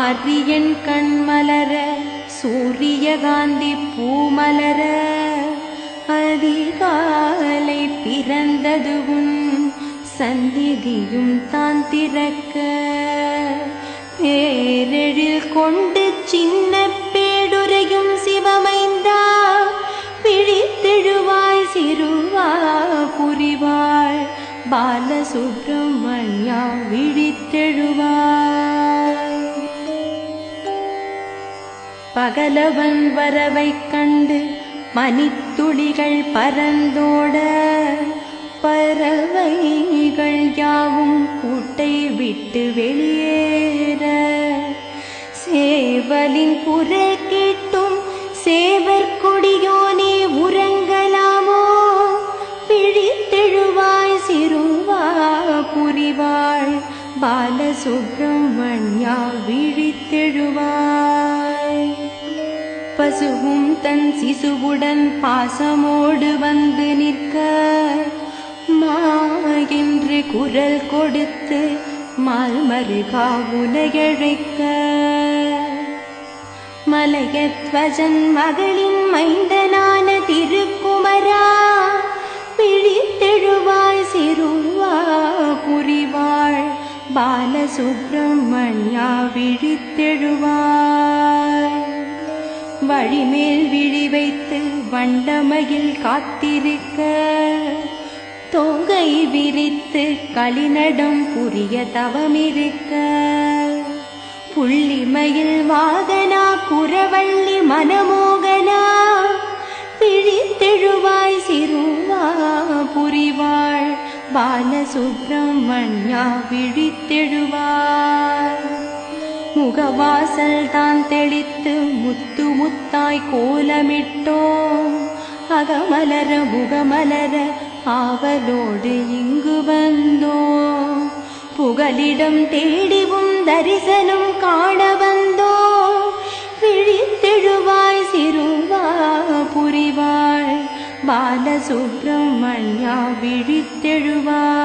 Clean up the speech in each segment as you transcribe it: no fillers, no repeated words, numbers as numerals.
ஆரியன் கண்மலர சூரியகாந்தி பூமலர அதிகாலை பிறந்தது உன் சந்நிதியும் தான் திறக்க பேரெழில் கொண்டு சின்ன பேடுரையும் சிவமைந்தா பிழித்தெழுவாய் சிறுவா புரிவாள் பாலசுப்ரமணியா விழித்தெழுவாய். பகலவன் வரவைக் கண்டு மணித்துளிகள் பறந்தோட பறவைகள் யாவும் கூட்டை விட்டு வெளியேற சேவலின் குரல் கேட்டும் சேவர் கொடியோனே உறங்கலாமோ பிழித்தெழுவாய் சிறுவா புரிவாள் பாலசுப்ரமணியா விழித்தெழுவாய். பசுவும் தன் சிசுவுடன் பாசமோடு வந்து நிற்க மா என்று குரல் கொடுத்து மால்மருகா உனையழைக்க மலையத்வஜன் மகளின் மைந்தனான திருக்குமரா பிழித்தெழுவாய் சிறுவா புரிவாள் பாலசுப்ரமணியா விழித்தெழுவாய். வழிமேல் விழி வைத்து வண்டமையில் காத்திருக்க தோகை விரித்து களிநடம் புரிய தவமிருக்க புள்ளிமயில் வாகனா குரவள்ளி மனமோகனா பிழித்தெழுவாய் சிறுவா புரிவாள் பாலசுப்ரமணியா விழித்தெழுவாய். முகவாசல் தான் தெளித்து முத்து முத்தாய் கோலமிட்டோம் அகமலர முகமலர ஆவலோடு இங்கு வந்தோம் புகலிடம் தேடிவும் தரிசனம் காண வந்தோம் விழித்தெழுவாய் சிறுவா புரிவாள் பாலசுப்ரமணியா விழித்தெழுவாய்.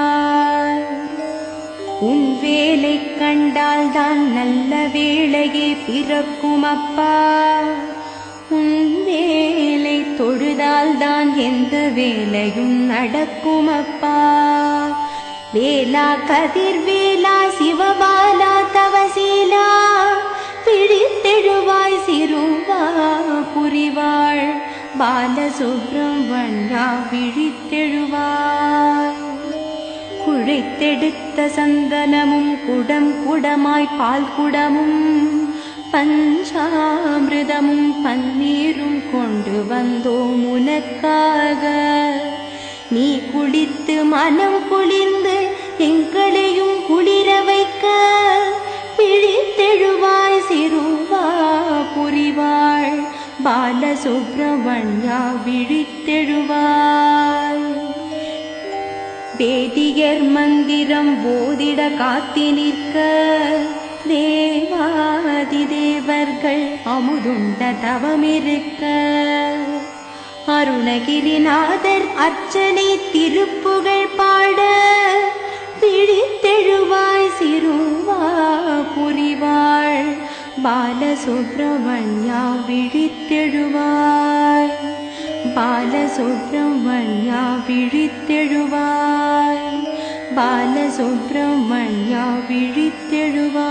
உன் வேலை கண்டால் தான் நல்ல வேளையே பிறக்கும் அப்பா உன் வேலை தொழுதால் தான் எந்த வேலையும் நடக்கும் அப்பா. வேலா கதிர்வேலா சிவபாலா தவசீலா பிழித்தெழுவாய் சிறுவா புரிவாள் பாலசுப்ரமணியா விழித்தெழுவாய். குழைத்தெடுத்த சந்தனமும் குடம் குடமாய் பால் குடமும் பஞ்சாமிர்தமும் பன்னீரும் கொண்டு வந்தோம் உனக்காக நீ குளித்து மனம் குளிர்ந்து எங்களையும் குளிர வைக்க பிழித்தெழுவாய் சிறுவா புரிவாள் பாலசுப்ரமணியா விழித்தெழுவாய். வேதியர் மந்திரம் போதிட காத்தி நிற்க தேவாதி தேவர்கள் அமுதுண்ட தவமிருக்க அருணகிரிநாதர் அர்ச்சனை திருப்புகழ் பாட பிழித்தெழுவாய் சிறுவா புரிவாள் பாலசுப்ரமணியா விழித்தெழுவாய் பாலசுப்ரமணியா விழித்தெழுவாய் பாலசுப்ரமணியா விழித்தெழுவாய்.